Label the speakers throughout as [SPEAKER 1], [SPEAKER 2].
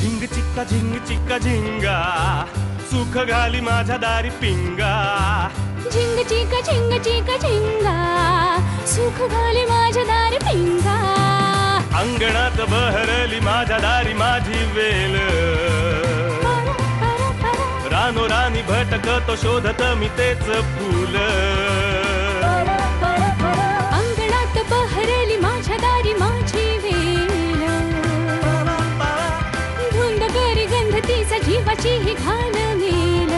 [SPEAKER 1] झिंग चिक्का झिंगा सुख घाली माझ्या दारी पिंगा
[SPEAKER 2] झिंग चिका झिंगा सुख घाली माझ्या दारी पिंगा
[SPEAKER 1] अंगणात बहरली माझ्या दारी माझी वेल रानो रानी भटकतो शोधत मी तेच फूल
[SPEAKER 2] अंगणात बहरली माझ्या दारी माझी वेल धुंद करी गंध तिचा जीवाची ही घाण मेल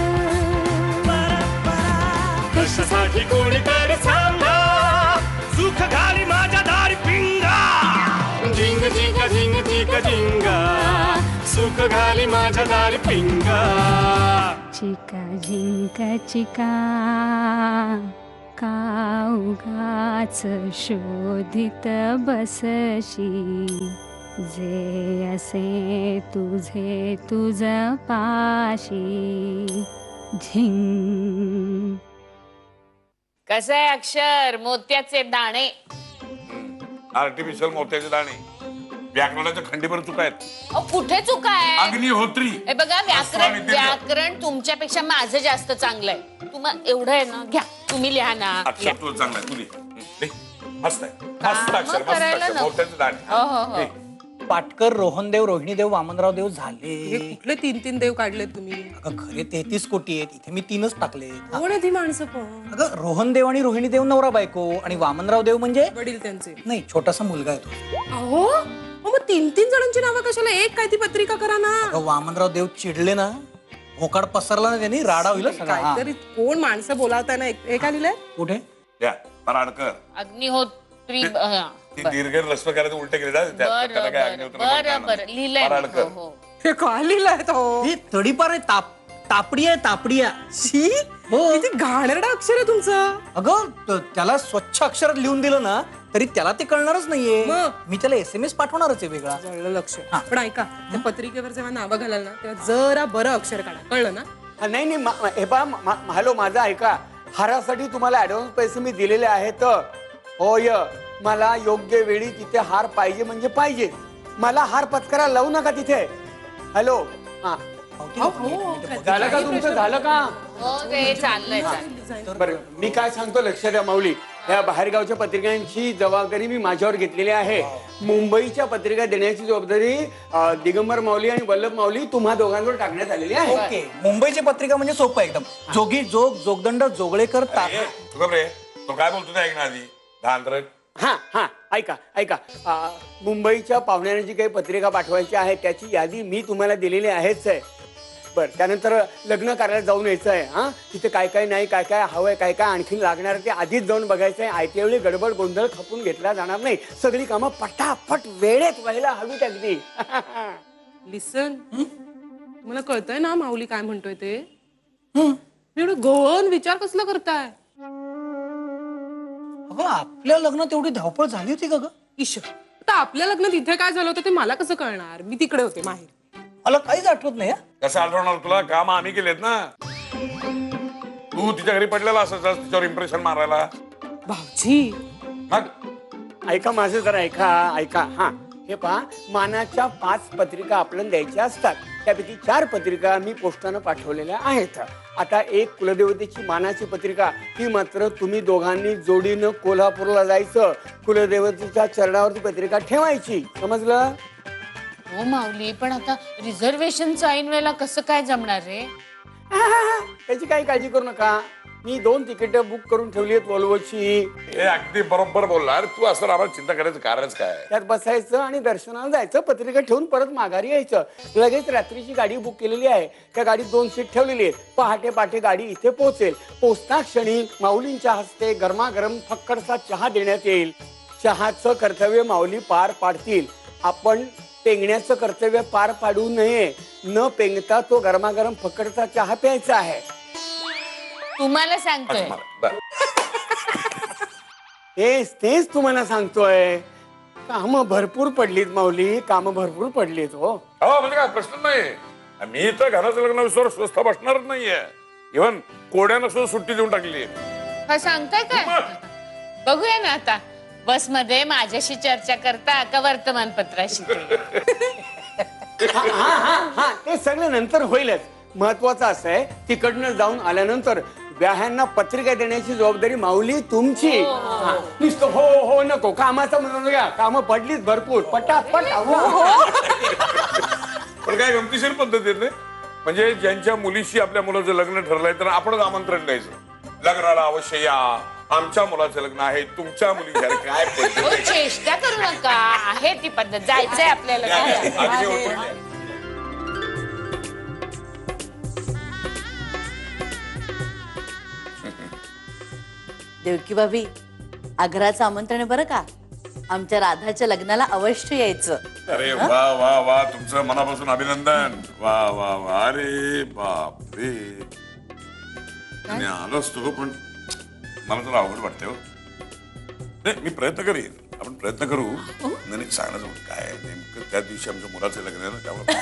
[SPEAKER 1] कशासाठी कोणीतरी सांगा सुख घाली माझ्या दारी पिंगा झिंग चिक्का झिंगा सुख घाली माझ्या दारी पिंगा
[SPEAKER 2] चिका झिंका चिका का उगाच शोधित बसशी जे असे तुझे तुझ पाशी झिंग.
[SPEAKER 3] कसं आहे अक्षर मोत्याचे दाणे
[SPEAKER 4] आर्टिफिशियल मोत्याचे दाणे व्याकरणाच्या खंडीभर चुका आहेत.
[SPEAKER 3] कुठे चुका आहे
[SPEAKER 4] अग्निहोत्री
[SPEAKER 3] हे बघा व्याकरण तुमच्यापेक्षा माझं जास्त चांगलं आहे तुम्हाला एवढं आहे ना घ्या तुम्ही लिहा ना
[SPEAKER 4] अक्षर तुझं चांगलं आहे. तू लिह. मस्त आहे मस्त अक्षर मस्त
[SPEAKER 3] करायला
[SPEAKER 4] अक्षर
[SPEAKER 3] नको.
[SPEAKER 4] मोत्याचे दाणे.
[SPEAKER 3] हो हो हो
[SPEAKER 5] पाटकर रोहनदेव रोहिणीदेव वामनराव देव झाले.
[SPEAKER 6] हे कुठले 3-3 देव काढले तुम्ही?
[SPEAKER 5] अगं खरे 33 कोटी आहेत इथे मी 3च टाकले.
[SPEAKER 6] कोण आहे ती माणसं पण?
[SPEAKER 5] अगं रोहनदेव आणि रोहिणीदेव नवरा बायको आणि वामनराव देव म्हणजे
[SPEAKER 6] वडील त्यांचे
[SPEAKER 5] नाही छोटासा मुलगा आहे तो.
[SPEAKER 6] अहो मग 3-3 जणांची नावं कशाला एक काय ती पत्रिका करा ना.
[SPEAKER 5] अगं वामनराव देव चिडले ना भोकाड पसरला ना त्यांनी राडा होईल सगळा. हा.
[SPEAKER 6] काहीतरी कोण माणसं बोलावताय ना एक का लिहिलंय?
[SPEAKER 5] कुठे
[SPEAKER 4] या पराडकर
[SPEAKER 3] अग्निहोत्री
[SPEAKER 4] ती दीर्घ रस्व करायचं उलटे केले
[SPEAKER 3] बरं लिहिलंय
[SPEAKER 4] पराडकर
[SPEAKER 3] हो
[SPEAKER 6] हे काय लिहिलंय तो?
[SPEAKER 5] ही तडीपार आहे तापडी आहे तापडिया.
[SPEAKER 6] शी
[SPEAKER 5] हो
[SPEAKER 6] किती घाणेरडं अक्षर आहे तुमचं.
[SPEAKER 5] अगं त्याला स्वच्छ अक्षरात लिहून दिलं ना तरी त्याला ते कळणारच नाहीये.
[SPEAKER 6] मग?
[SPEAKER 5] मी त्याला SMS पाठवणारच आहे वेगळा.
[SPEAKER 6] जळलं लक्ष. पण ऐका त्या पत्रिकेवर जेव्हा नावं घालाल ना तेव्हा जरा बरं अक्षर काढा कळलं ना.
[SPEAKER 7] नाही नाही हे पहा हॅलो माझा ऐका हारासाठी तुम्हाला ऍडव्हान्स पैसे मी दिलेले आहेत. होय मला योग्य वेळी तिथे हार पाहिजे म्हणजे पाहिजे. मला हार पत्करायला लावू नका तिथे. हॅलो हा झालं का तुमचं झालं का?
[SPEAKER 3] हो ते चाललंय
[SPEAKER 7] बरं मी काय सांगतो लक्षात द्या माऊली या बाहेरगावच्या पत्रिकांची जबाबदारी मी माझ्यावर घेतलेली आहे. मुंबईच्या पत्रिका देण्याची जबाबदारी दिगंबर माऊली आणि वल्लभ माऊली तुम्हा दोघांवर टाकण्यात आलेली आहे.
[SPEAKER 5] ओके मुंबईची पत्रिका म्हणजे सोपं एकदम. जोगी जोग जोगदंड जोगळेकर
[SPEAKER 4] रे तो काय बोलतो ते ऐक ना आधी धांद्रक.
[SPEAKER 7] हा हा ऐका ऐका मुंबईच्या पाहुण्यांना जी काही पत्रिका पाठवायची आहे त्याची यादी मी तुम्हाला दिलेली आहेच आहे. बर त्यानंतर लग्न कार्याला जाऊन यायचं आहे. हा तिथे काय काय नाही काय काय हवंय काय काय आणखीन लागणार ते आधीच जाऊन बघायचं आहे. आयत्या वेळी गडबड गोंधळ खपून घेतला जाणार नाही. सगळी कामं पटापट वेळेत व्हायला हवीत अगदी.
[SPEAKER 6] लिसन तुम्हाला कळतंय ना माऊली काय म्हणतोय ते? एवढं गहन विचार कसला करताय?
[SPEAKER 5] अगं आपल्या लग्नात एवढी धावपळ झाली होती का ग?
[SPEAKER 6] ईश आता आपल्या लग्नात इथे काय झालं होतं ते मला कसं कळणार? मी तिकडे होते माहेर.
[SPEAKER 5] मला काहीच आठवत नाही.
[SPEAKER 4] कसं आठवणार तुला काम आम्ही केलेत ना. तू तिच्या घरी पडलेला असायचा तिच्यावर इम्प्रेशन मारायला.
[SPEAKER 6] भाऊजी
[SPEAKER 4] मग
[SPEAKER 7] ऐका माझं जरा ऐका ऐका हा हे पहा मानाच्या 5 पत्रिका आपल्याला द्यायच्या असतात. त्यापैकी 4 पत्रिका मी पोस्टानं पाठवलेल्या आहेत. आता एक कुलदेवतेची मानाची पत्रिका ही मात्र तुम्ही दोघांनी जोडीनं कोल्हापूरला जायचं. कुलदेवतेच्या चरणावरती पत्रिका ठेवायची. समजलं?
[SPEAKER 3] हो माऊली पण आता रिझर्वेशनचं ऐन वेळेला कसं काय जमणार रे?
[SPEAKER 7] त्याची काही काळजी करू नका. मी 2 तिकीट बुक करून ठेवली आहेत वॉल्वोची.
[SPEAKER 4] हे अगदी बरोबर बोलला. अरे तू असं आम्हाला चिंता करायचं कारणच काय?
[SPEAKER 7] त्यात बसायचं आणि दर्शनाला जायचं. पत्रिका ठेवून परत माघारी यायचं. लगेच रात्रीची गाडी बुक केलेली आहे. त्या गाडीत 2 सीट ठेवलेली आहेत. पहाटे पहाटे गाडी इथे पोहोचेल. पोचता क्षणी माऊलींच्या हस्ते गरमागरम फक्कडचा चहा देण्यात येईल. चहाचं कर्तव्य माऊली पार पाडतील. आपण पेंगण्याचं कर्तव्य पार पाडू नये. न पेंगता तो गरमागरम फक्कडचा चहा प्यायचा आहे.
[SPEAKER 3] तुम्हाला सांगतोय
[SPEAKER 7] तेच तुम्हाला सांगतोय. कामं भरपूर पडलीत माऊली कामं भरपूर पडलीत. हो
[SPEAKER 4] हो म्हणजे काय प्रश्न नाही. मी तर घराचं लग्न विसर स्वस्थ बसणारच नाहीये. इव्हन कोड्यानं सुद्धा सुट्टी देऊन टाकली.
[SPEAKER 3] हा सांगताय काय? बघूया ना आता बस मध्ये माझ्याशी चर्चा करता का वर्तमानपत्राशी?
[SPEAKER 7] हा ते सगळं नंतर होईलच. महत्वाचं असं आहे तिकडनं जाऊन आल्यानंतर व्याह्यांना पत्रिका देण्याची जबाबदारी माऊली तुमची. हा, नुसतं हो हो नको, कामाचं म्हणून घ्या. कामं पडलीच भरपूर, पटापट आवरा.
[SPEAKER 4] पण काय गमतीशीर पद्धत येते म्हणजे ज्यांच्या मुलीशी आपल्या मुलाचं लग्न ठरलंय तर आपणच आमंत्रण द्यायचं, लग्नाला अवश्य या, आमच्या मुलाचं लग्न आहे, तुमच्या मुलीच्या काय पद्धत
[SPEAKER 3] हो,
[SPEAKER 4] आहे?
[SPEAKER 3] चेष्टा करू नका, आहे ती पद्धत. जायचंय आपल्याला.
[SPEAKER 4] या, या, अतिशय ओळखून या.
[SPEAKER 8] देवकी भाभी आग्राचं आमंत्रण आहे बरं का. आमच्या राधाच्या लग्नाला अवश्य यायचं.
[SPEAKER 4] अरे वा वा वा, तुमचं मनापासून अभिनंदन. वा वा वा, अरे बाप रे. मी आलो असतो पण मला तुला अवघड वाटते. हो नाही, मी प्रयत्न करीन, आपण प्रयत्न करू. नाही सांगण्याचं काय नेमकं त्या दिवशी आमच्या मुलाचं लग्न आहे ना, त्यामुळे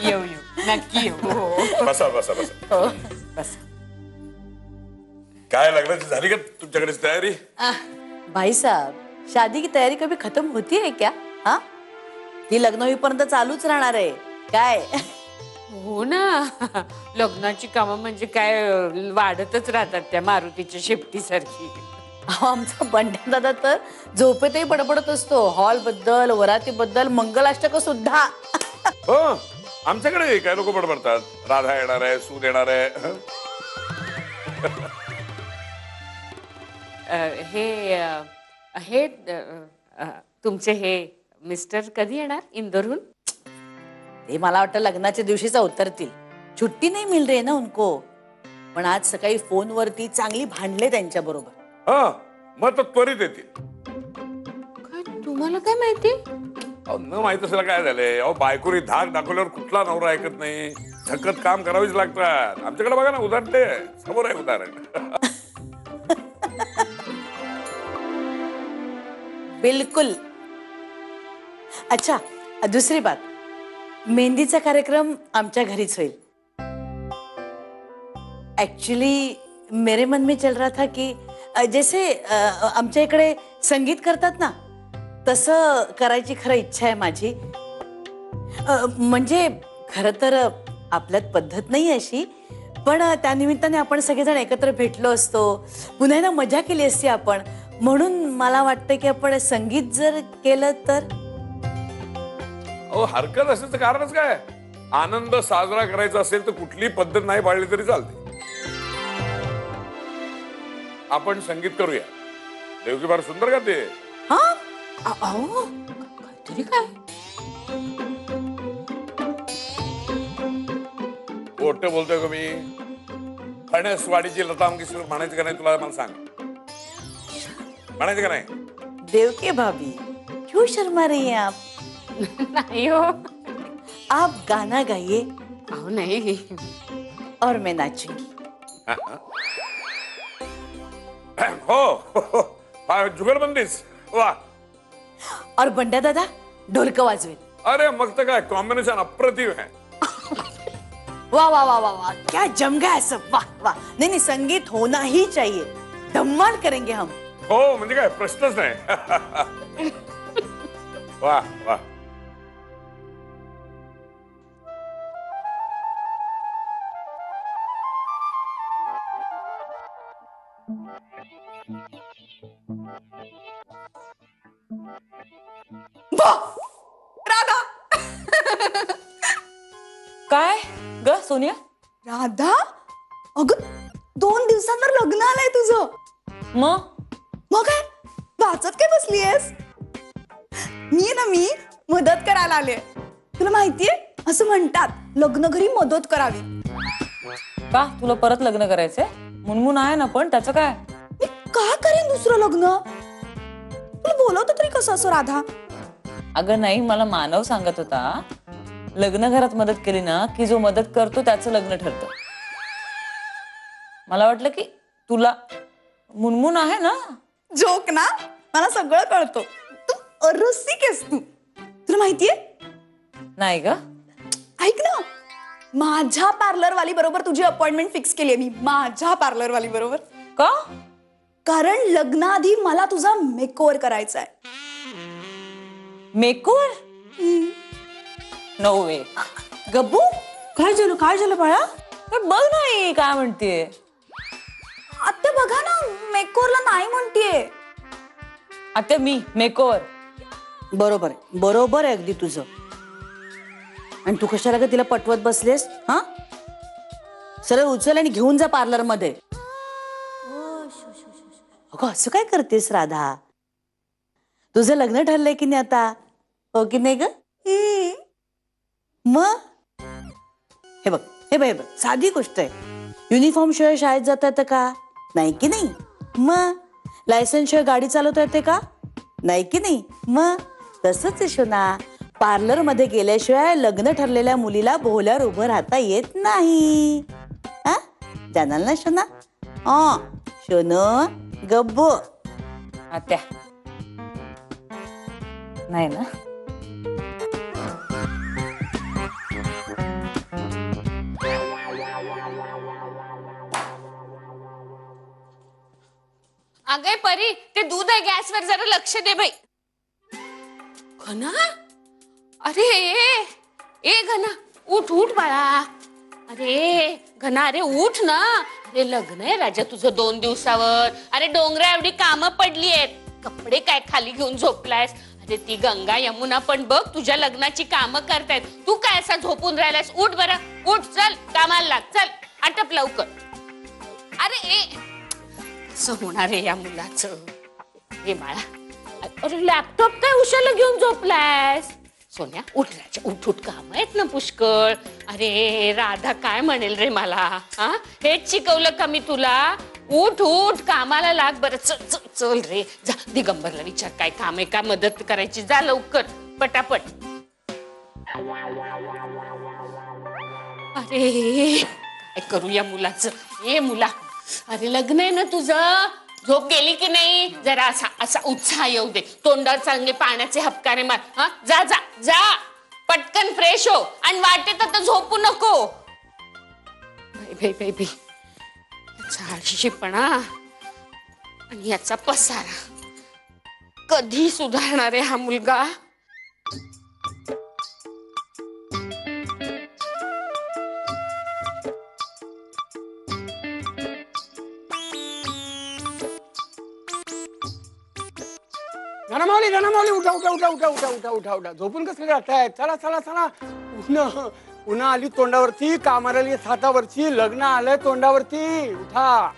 [SPEAKER 3] येऊ येऊ, नक्की येऊ.
[SPEAKER 4] बसा बसा बसा. काय लग्नाची झाली का तुमच्याकडे तयारी?
[SPEAKER 8] भाई साहब, शादी की तयारी कभी खत्म होती है क्या? हाँ, ही लग्न होईपर्यंत चालूच राहणार आहे काय?
[SPEAKER 3] हो ना, लग्नाची कामं म्हणजे काय वाढतच राहतात त्या मारुतीच्या शेपटीसारखी.
[SPEAKER 8] अहो, आमचा बंड्या दादा तर झोपेतही बडबडत असतो हॉल बद्दल, वराती बद्दल, मंगलाष्टक सुद्धा.
[SPEAKER 4] हो, आमच्याकडे काय लोक बडबडतात, राधा येणार आहे, सून येणार आहे.
[SPEAKER 3] हे तुमचे हे मिस्टर कधी येणार इंदोरहून?
[SPEAKER 8] ते मला वाटतं लग्नाच्या दिवशीच उतरतील. छुट्टी नाही मिल रही ना उनको. पण आज सकाळी फोनवरती चांगली भांडले त्यांच्या बरोबर.
[SPEAKER 4] हा, मग तर त्वरित येतील.
[SPEAKER 3] तुम्हाला काय माहिती?
[SPEAKER 4] अहो, न माहित असेल काय झालंय. अहो, बायकोरी धाक दाखवल्यावर कुठला नवरा ऐकत नाही. झकत काम करावीच लागतात. आमच्याकडे बघा ना, उदाहरण ते समोर आहे उदाहरण.
[SPEAKER 8] बिलकुल. अच्छा, दुसरी बात, मेहंदीचा कार्यक्रम आमच्या घरीच होईल. एक्चुअली मेरे मन में चल रहा था कि जैसे आमच्या इकडे संगीत करतात ना, तसं करायची खरं इच्छा आहे माझी. म्हणजे खरं तर आपल्यात पद्धत नाही अशी, पण त्यानिमित्ताने आपण सगळेजण एकत्र भेटलो असतो, पुन्हा एकदा मजा केली असती आपण. म्हणून मला वाटतं की आपण संगीत जर केलं तर.
[SPEAKER 4] अहो, हरकत असेल तर कारणच काय. आनंद साजरा करायचा असेल तर कुठली पद्धत नाही पाळली तरी चालते. आपण संगीत करूया. देवकी फार सुंदर गाते.
[SPEAKER 8] हा, अहो, काहीतरी काय.
[SPEAKER 4] खोटं बोलतोय का मी? फणसवाडीची लता मंगेशकर म्हणायचं का नाही तुला, मला सांग. म्हणायचं का नाही?
[SPEAKER 8] देवकी भाभी क्यों शर्मा रही हैं आप?
[SPEAKER 3] नाही हो.
[SPEAKER 8] आप गाना गाइए
[SPEAKER 3] अहो नाही.
[SPEAKER 8] और मैं नाचूंगी.
[SPEAKER 4] हो, जुगलबंदीच. वा.
[SPEAKER 8] और बंड्या दादा ढोलक वाजवेल.
[SPEAKER 4] अरे मग तर काय कॉम्बिनेशन अप्रतिम आहे.
[SPEAKER 8] वाह वाह वाह वाह वाह, क्या जम गया है सब. वाह वाह. नहीं नहीं, संगीत होना ही चाहिए. धमाल करेंगे हम.
[SPEAKER 4] हो, म्हणजे काय प्रश्नच नाही. वा वा.
[SPEAKER 8] राधा.
[SPEAKER 9] काय ग सोनिया?
[SPEAKER 8] राधा, अगं 2 दिवसांवर लग्न आलंय तुझं.
[SPEAKER 9] मग
[SPEAKER 8] काय वाचत काय बसलीयस? मी मदत करायला आले. तुला माहितीये असं म्हणतात लग्न घरी मदत करावी.
[SPEAKER 9] का तुला परत लग्न करायचंय? मुनमुन आहे ना, पण त्याचं काय?
[SPEAKER 8] मी का करेन दुसरं लग्न? तुला बोलवतं तरी कसं असं राधा?
[SPEAKER 9] अगं नाही, मला मानव सांगत होता लग्न घरात मदत केली ना की जो मदत करतो त्याचं लग्न ठरतं. मला वाटलं की तुला मुनमुन आहे ना.
[SPEAKER 8] जोक ना, मला सगळं कळतो. तू रसिक आहेस तू. तुला माहितीये?
[SPEAKER 9] नाही ग.
[SPEAKER 8] ऐक ना, माझ्या पार्लर वाली बरोबर तुझी अपॉइंटमेंट फिक्स केली मी. माझ्या पार्लर वाली बरोबर.
[SPEAKER 9] का?
[SPEAKER 8] कारण लग्नाआधी मला तुझा मेकओव्हर करायचा आहे.
[SPEAKER 9] मेकओव्हर? नो वे.
[SPEAKER 8] गब्बू काय झालं बाळा?
[SPEAKER 9] पण बघ नाही काय म्हणतेय.
[SPEAKER 8] आत्या बघा ना, मेकओव्हरला नाही म्हणतीये.
[SPEAKER 9] आता मी मेकओव्हर.
[SPEAKER 8] बरोबर आहे अगदी तुझं. आणि तू कशाला का तिला पटवत बसलेस? हा, सरळ उचल आणि घेऊन जा पार्लर मध्ये. अगं असं काय करतेस राधा? तुझं लग्न ठरलंय की नाही आता? हो की नाही ग? मग हे बघ साधी गोष्ट आहे. युनिफॉर्म शिवाय शाळेत जाता येतं का? नाही की नाही? मग लायसन्स शिवाय गाडी चालवता येते का? नाही की नाही? मग तसंच आहे शोना, पार्लर मध्ये गेल्याशिवाय लग्न ठरलेल्या मुलीला भोल्यावर उभं राहता येत नाही. हा, जाणार ना शोना? शोनो गब्बू.
[SPEAKER 9] आत्या नाही ना?
[SPEAKER 3] अगं परी, ते दूध आहे गॅसवर, जरा लक्ष दे बाई. घना, अरे ए घना, उठ बाळा. अरे घना, अरे उठ ना. अरे लग्न आहे राजा तुझं 2 दिवसावर. अरे डोंगरा एवढी कामं पडली आहेत. कपडे काय खाली घेऊन झोपलायस? अरे ती गंगा यमुना पण बघ तुझ्या लग्नाची कामं करतायत. तू काय असा झोपून राहिलास? उठ बरं, उठ, चल कामाला लाग, चल आटप लवकर. अरे कसं होणार आहे या मुलाचं? हे बाळा, अरे लॅपटॉप काय उशाला घेऊन झोपलायस? सोन्या उठ राजा, उठ, काम आहेत ना पुष्कळ. अरे राधा काय म्हणेल रे मला? हा, हेच शिकवलं का मी तुला? उठ कामाला लाग बरं. चल रे, जा दिगंबरला विचार काय काम आहे का, मदत करायची, जा लवकर पटापट. अरे काय करू या मुलाचं? ए मुला, अरे लग्न आहे ना तुझं, झोप गेली की नाही? जरा असा उत्साह येऊ दे, तोंडावर चांगले पाण्याचे हपकारे मार. हा, जा पटकन फ्रेश हो आणि वाटेत आता झोपू नको. बाई आळशीपणा आणि याचा पसारा, कधी सुधारणार आहे हा मुलगा?
[SPEAKER 7] धनमावली उठा. झोपून कसं राहताय? चला. पुन्हा आली तोंडावरती, कामाला आली हातावरची, लग्न आलंय तोंडावरती. उठा.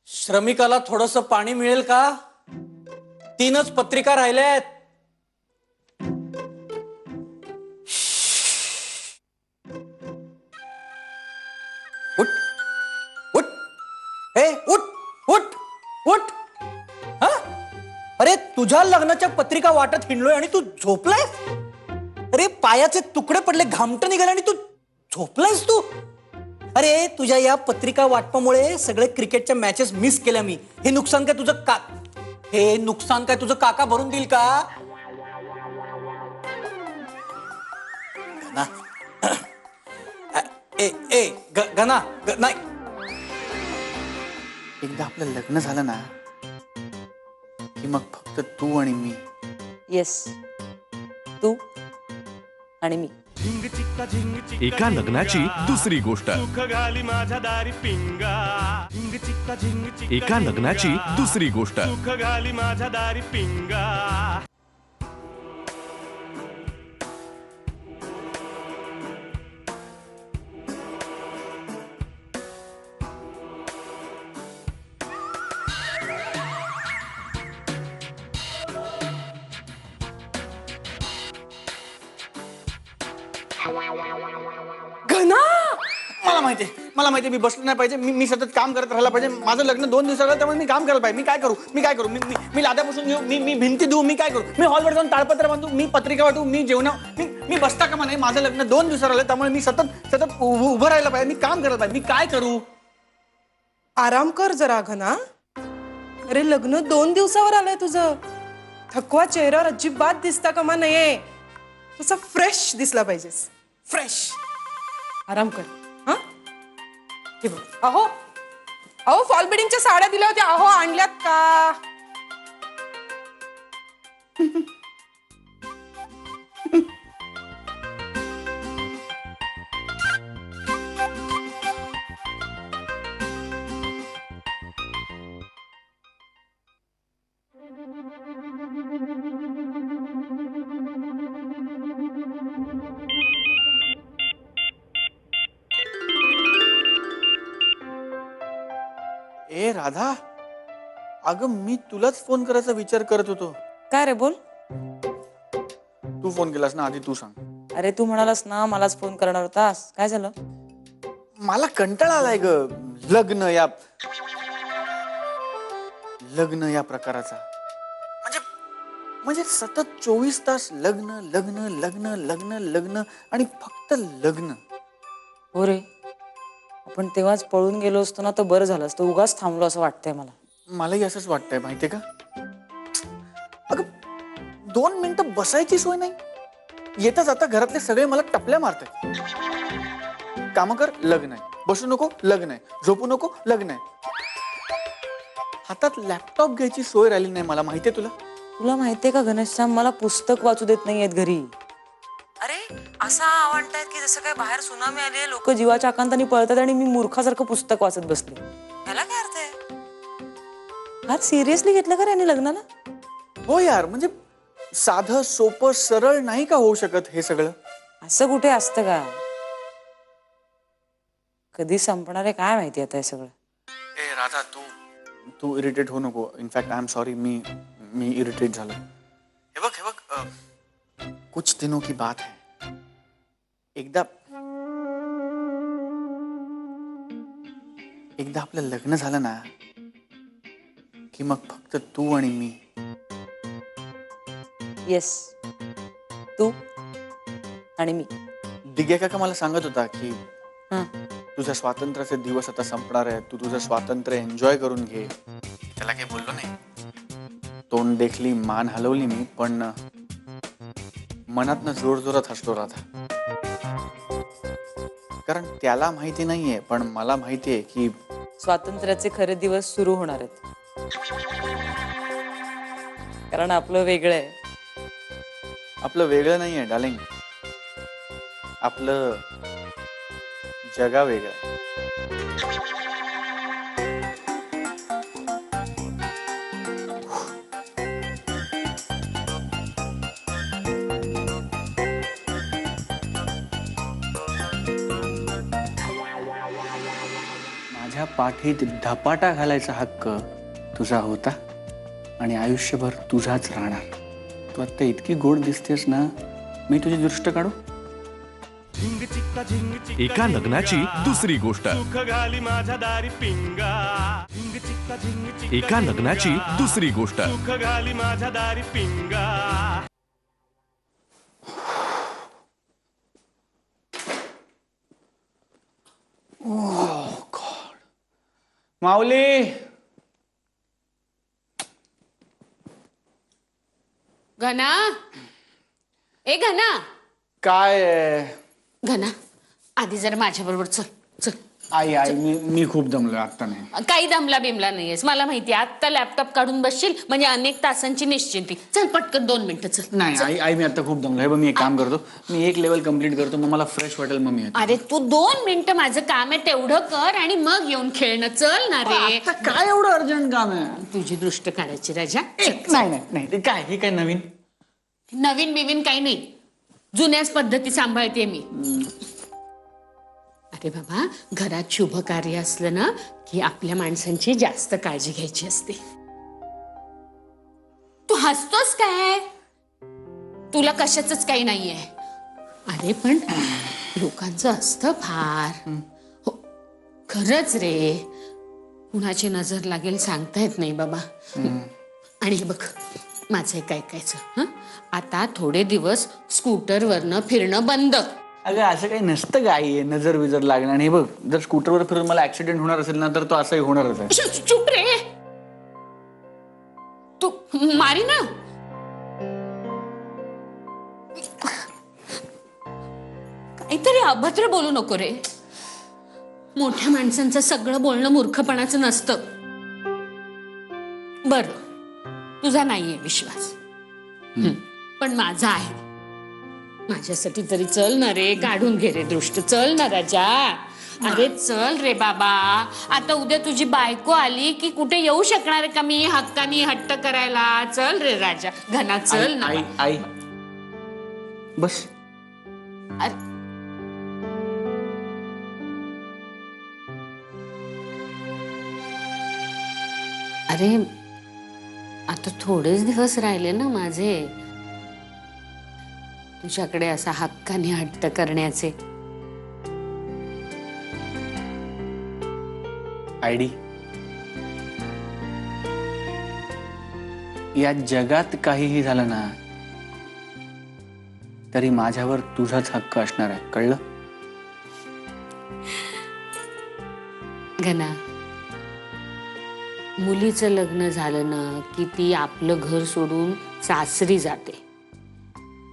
[SPEAKER 5] श्रमिकाला थोडस पाणी मिळेल का? 3च पत्रिका राहिल्यात. उठ. हा, अरे तुझ्या लग्नाच्या पत्रिका वाटत हिंडलोय आणि तू झोपलाय? अरे पायाचे तुकडे पडले, घामट निघाले आणि तू झोपलायस तू? अरे तुझ्या या पत्रिका वाटपामुळे सगळे क्रिकेटच्या मॅचेस मिस केल्या मी. हे नुकसान काय तुझं काका भरून देईल का? गना नाही.
[SPEAKER 10] एकदा आपलं लग्न झालं ना की मग फक्त तू आणि मी.
[SPEAKER 9] येस, तू आणि मी.
[SPEAKER 1] एका लग्नाची दुसरी गोष्ट. सुख घाली माझ्या दारी पिंगा. एका लग्नाची दुसरी गोष्ट. सुख घाली माझ्या दारी पिंगा.
[SPEAKER 6] घना,
[SPEAKER 10] मला माहिती मी बसलो नाही पाहिजे. मी सतत काम करत राहायला पाहिजे. माझं लग्न 2 दिवसाला, त्यामुळे मी काम करायला पाहिजे. मी काय करू? मी लाद्यापासून घेऊ, मी भिंती देऊ, मी काय करू? मी हॉलवर जाऊन ताळपत्र बांधू, मी पत्रिका वाटू, मी जेवण, मी बसता का नाही? माझं लग्न 2 दिवसाला आलं, त्यामुळे मी सतत उभं राहायला पाहिजे. मी काम करायला पाहिजे. मी काय करू?
[SPEAKER 6] आराम कर जरा घना. अरे लग्न 2 दिवसावर आलंय तुझं. थकवा चेहऱ्यावर अजिबात दिसता कामा नाहीये. तसा फ्रेश दिसला पाहिजेस. फ्रेश. आराम कर. हा, हे बघ. अहो अहो फॉल बिडिंगच्या साड्या दिल्या होत्या, अहो आणल्यात का?
[SPEAKER 10] ए राधा, अगं मी तुलाच फोन करायचा विचार करत होतो.
[SPEAKER 9] काय रे बोल.
[SPEAKER 10] तू फोन केलास ना, आधी तू सांग.
[SPEAKER 9] अरे तू म्हणालास ना मलाच फोन करणार होतास, काय झालं?
[SPEAKER 10] मला कंटाळा आलाय ग लग्न या प्रकाराचा. म्हणजे सतत 24 तास लग्न लग्न लग्न लग्न लग्न आणि फक्त लग्न.
[SPEAKER 9] हो रे, आपण तेव्हाच पळून गेलो असतो ना तर बरं झालं असतं. उगाच थांबलो असं वाटतंय मला.
[SPEAKER 10] मलाही असंच वाटतंय माहितीये का. अगं 2 मिनिटं बसायची सोय नाही. येता जाता घरातले सगळे मला टपल्या मारतात. काम कर, लग्न आहे. बसू नको, लग्न आहे. झोपू नको, लग्न आहे. हातात लॅपटॉप घ्यायची सोय राहिली नाही मला, माहितीये तुला.
[SPEAKER 9] तुला माहितीये का घनश्याम, मला पुस्तक वाचू देत नाहीयेत घरी. अरे असा आवडतायत की जसं काय बाहेर सुनामी आली, लोक जीवाच्या आकांताने पळतात आणि मी मूर्खासारखं पुस्तक वाचत बसले. याला काय अर्थ आहे? फार सिरियसली घेतलं का यांनी लग्नाला?
[SPEAKER 10] हो यार, म्हणजे साधं सोपं सरळ नाही का होऊ शकत हे सगळं?
[SPEAKER 9] असं कुठे असतं का? कधी संपणार आहे काय माहिती आता हे सगळं.
[SPEAKER 10] ए राधा, तू इरिटेट होऊ नको. In fact I am sorry, me irritate झालो. हे बघ कुछ दिनों की बात है. एकदा आपलं लग्न झालं ना की मग फक्त तू आणि मी.
[SPEAKER 9] येस, तू आणि मी.
[SPEAKER 10] दिग्या काका मला सांगत होता की तुझ्या स्वातंत्र्याचे दिवस आता संपणार आहे, तू तुझं स्वातंत्र्य एन्जॉय करून घे. त्याला काही बोललो नाही. तोंड देखली, मान हलवली मी, पण मनातनं जोर जोरात हसलो राधा. कारण त्याला माहिती नाहीये पण मला माहितीये की
[SPEAKER 9] स्वातंत्र्याचे खरे दिवस सुरू होणार आहेत. कारण आपलं वेगळं आहे.
[SPEAKER 10] आपलं वेगळं नाहीये डार्लिंग, आपलं जगा वेगळं आहे. माझ्या पाठीत धपाटा घालायचा हक्क तुझा होता आणि आयुष्यभर तुझाच राहणार. तू आता इतकी गोड दिसतेस ना, मी तुझी दृष्ट काढू.
[SPEAKER 1] एका लग्नाची दुसरी गोष्ट. एका लग्नाची दुसरी गोष्ट.
[SPEAKER 10] माऊली,
[SPEAKER 3] घना, ए घना.
[SPEAKER 10] काय
[SPEAKER 3] घना, आधी जरा माझ्या बरोबर चल चल.
[SPEAKER 10] आई मी खूप दमलोय. आता नाही.
[SPEAKER 3] काही दमला बिमला नाहीयेस, मला माहिती. आता लॅपटॉप काढून बसशील म्हणजे अनेक तासांची निश्चिंती. चल पटकन 2 मिनिटं चल.
[SPEAKER 10] नाही आई मी आता खूप दमलोय. मी एक काम करतो, मी एक लेवल कम्प्लीट करतो, मग मला फ्रेश वाटेल. मग मी
[SPEAKER 3] अरे तू 2 मिनिटं माझं काम आहे तेवढं कर आणि मग येऊन खेळणं. चल ना रे.
[SPEAKER 10] काय एवढं अर्जंट काम आहे?
[SPEAKER 3] तुझी दृष्ट काढायची राजा.
[SPEAKER 10] नाही काय हे काय नवीन
[SPEAKER 3] नवीन बिवीन काही नाही, जुन्याच पद्धती सांभाळते मी. अरे बाबा, घरात शुभ कार्य असलं ना की आपल्या माणसांची जास्त काळजी घ्यायची असते. तू हसतोस काय? तुला कशाच काही नाहीये. अरे पण लोकांचं असतं फार. हो खरंच रे, कुणाची नजर लागेल सांगता येत नाही बाबा. आणि हे बघ, माझं एक ऐकायचं. आता थोडे दिवस स्कूटरवरनं फिरणं बंद.
[SPEAKER 10] अगं असं काही नसतं काय, नजर विजर लागणं. आणि बघ, जर स्कूटरवर फिरून मला ऍक्सिडेंट होणार असेल ना तर तो असंही होणारच आहे.
[SPEAKER 3] चुप रे, तू मारी ना. काहीतरी अभद्र बोलू नको रे. मोठ्या माणसांचं सगळं बोलणं मूर्खपणाचं नसतं. बर, तुझा नाहीये विश्वास, पण माझा आहे. माझ्यासाठी तरी चल ना रे, काढून घे रे दृष्ट, चल ना राजा. अरे चल रे बाबा, आता उद्या तुझी बायको आली की कुठे येऊ शकणार का मी हक्कानी हट्ट करायला? चल रे राजा. घना चल ना.
[SPEAKER 10] आई बस.
[SPEAKER 3] अरे आता थोडेच दिवस राहिले ना माझे तुझ्याकडे असा हक्काने हट्ट करण्याचे.
[SPEAKER 10] आयडी, या जगात काहीही झालं ना तरी माझ्यावर तुझाच हक्क असणार आहे, कळलं?
[SPEAKER 3] घना, मुलीचं लग्न झालं ना की ती आपलं घर सोडून सासरी जाते.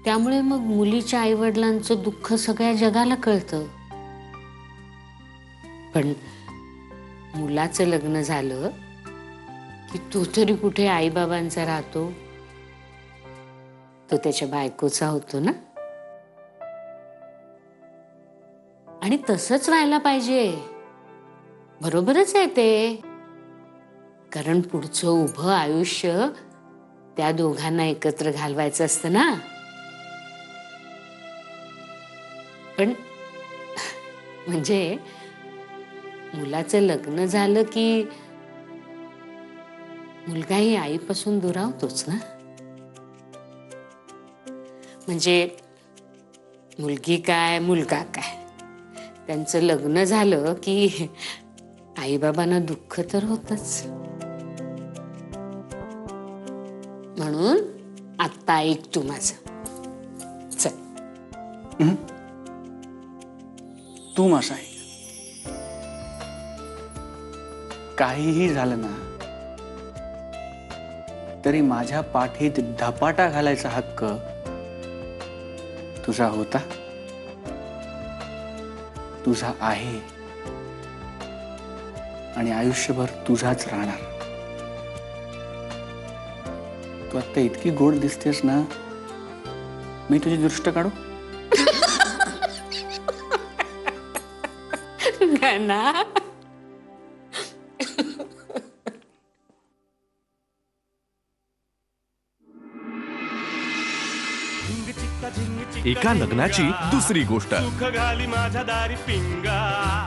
[SPEAKER 3] त्यामुळे मग मुलीच्या आईवडिलांचं दुःख सगळ्या जगाला कळतं. पण मुलाचं लग्न झालं की तो तरी कुठे आईबाबांचा राहतो, तो त्याच्या बायकोचा होतो ना. आणि तसंच व्हायला पाहिजे. बरोबरच आहे ते, कारण पुढचं उभं आयुष्य त्या दोघांना एकत्र घालवायचं असतं ना. पण म्हणजे मुलाचं लग्न झालं की मुलगाही आईपासून दुरावतोच ना. म्हणजे मुलगी काय मुलगा काय, त्यांचं लग्न झालं की आईबाबांना दुःख तर होतच. म्हणून आत्ता ऐक तू माझं. चल.
[SPEAKER 10] तू माझा आहे. काहीही झालं ना तरी माझ्या पाठीत धपाटा घालायचा हक्क तुझा होता, तुझा आहे आणि आयुष्यभर तुझाच राहणार. तू आता इतकी गोड दिसतेस ना, मी तुझी दृष्ट काढू?
[SPEAKER 3] ना
[SPEAKER 1] एका लग्नाची दुसरी गोष्ट.
[SPEAKER 11] सुख घाली माझ्या दारी पिंगा.